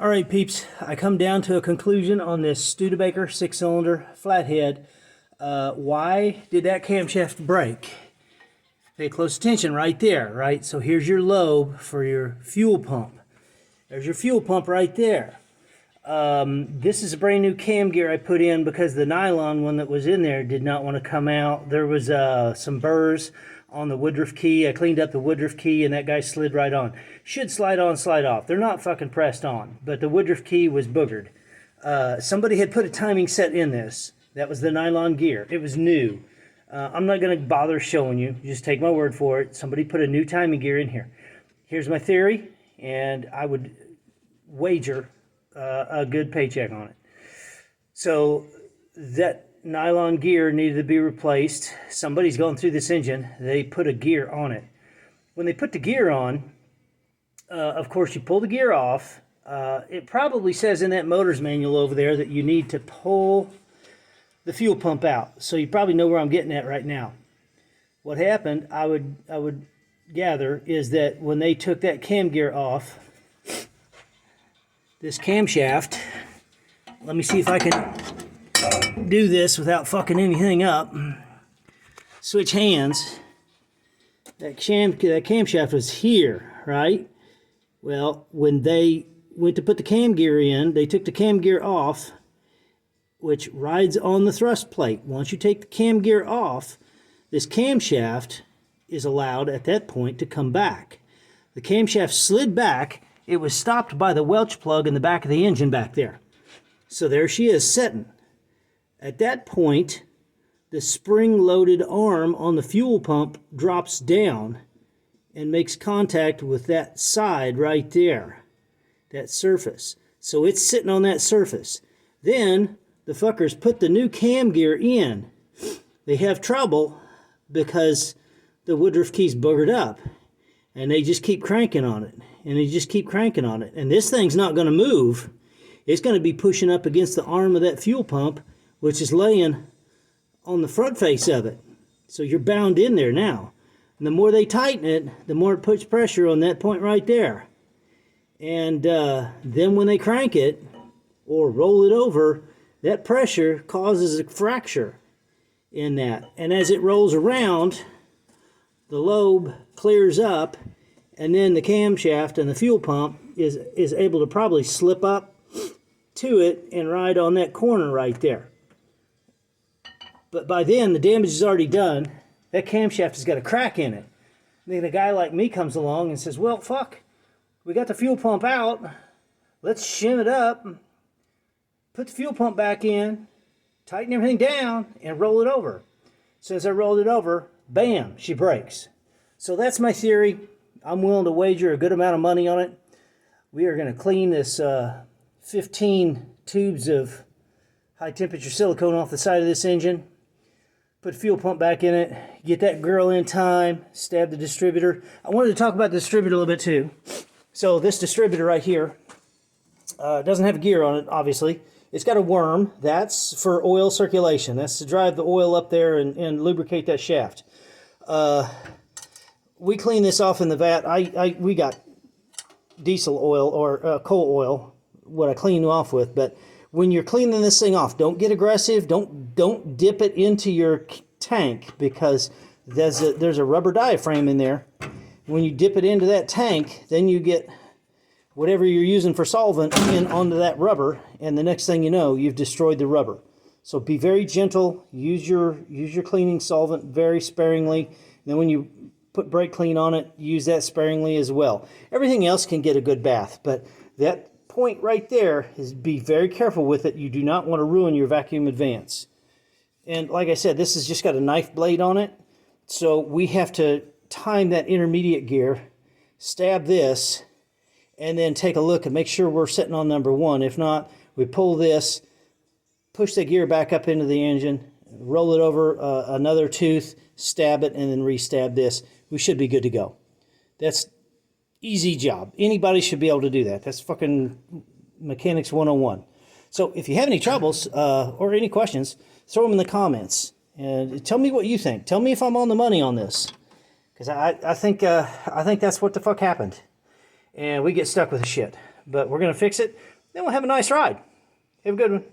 All right, peeps, I come down to a conclusion on this Studebaker 6-cylinder flathead. Why did that camshaft break? Pay close attention right there, right? So here's your lobe for your fuel pump. There's your fuel pump right there. This is a brand new cam gear I put in because the nylon one that was in there did not want to come out. There was some burrs on the woodruff key. I cleaned up the woodruff key and that guy slid right on. Should slide on, slide off. They're not fucking pressed on, but the woodruff key was boogered. Somebody had put a timing set in this. That was the nylon gear. It was new. I'm not going to bother showing you. Just take my word for it. Somebody put a new timing gear in here. Here's my theory, and I would wager a good paycheck on it. So that nylon gear needed to be replaced. Somebody's going through this engine. They put a gear on it. When they put the gear on, of course, you pull the gear off. It probably says in that motor's manual over there that you need to pull the fuel pump out. So you probably know where I'm getting at right now. What happened, I would gather, is that when they took that cam gear off, this camshaft, let me see if I can do this without fucking anything up. Switch hands. That camshaft was here, right? Well, when they went to put the cam gear in, they took the cam gear off, which rides on the thrust plate. Once you take the cam gear off, this camshaft is allowed at that point to come back. The camshaft slid back. It was stopped by the Welch plug in the back of the engine back there. So there she is sitting. At that point, the spring-loaded arm on the fuel pump drops down and makes contact with that side right there, that surface. So it's sitting on that surface. Then the fuckers put the new cam gear in. They have trouble because the woodruff key's boogered up, and they just keep cranking on it, and they just keep cranking on it. And this thing's not going to move. It's going to be pushing up against the arm of that fuel pump, which is laying on the front face of it. So you're bound in there now. And the more they tighten it, the more it puts pressure on that point right there. And then when they crank it or roll it over, that pressure causes a fracture in that. And as it rolls around, the lobe clears up, and then the camshaft and the fuel pump is able to probably slip up to it and ride on that corner right there. But by then, the damage is already done. That camshaft has got a crack in it. And then a guy like me comes along and says, well, fuck, we got the fuel pump out. Let's shim it up, put the fuel pump back in, tighten everything down, and roll it over. So as I rolled it over, bam, she breaks. So that's my theory. I'm willing to wager a good amount of money on it. We are going to clean this 15 tubes of high temperature silicone off the side of this engine. Put fuel pump back in it, get that girl in time, stab the distributor. I wanted to talk about the distributor a little bit too. So this distributor right here doesn't have a gear on it, obviously. It's got a worm. That's for oil circulation. That's to drive the oil up there and lubricate that shaft. We clean this off in the vat. We got diesel oil or coal oil, what I clean off with, but when you're cleaning this thing off, don't get aggressive. Don't dip it into your tank because there's a rubber diaphragm in there. When you dip it into that tank, then you get whatever you're using for solvent in onto that rubber, and the next thing you know, you've destroyed the rubber. So be very gentle. Use your cleaning solvent very sparingly. And then when you put brake clean on it, use that sparingly as well. Everything else can get a good bath, but that point right there is be very careful with it. You do not want to ruin your vacuum advance. And like I said, this has just got a knife blade on it, so we have to time that intermediate gear, stab this, and then take a look and make sure we're sitting on number one. If not, we pull this, push the gear back up into the engine, roll it over another tooth, stab it, and then re-stab this. We should be good to go. That's easy job. Anybody should be able to do that. That's fucking mechanics 101. So if you have any troubles or any questions, throw them in the comments and tell me what you think. Tell me if I'm on the money on this, because I think that's what the fuck happened, and we get stuck with the shit. but we're going to fix it. Then we'll have a nice ride. Have a good one.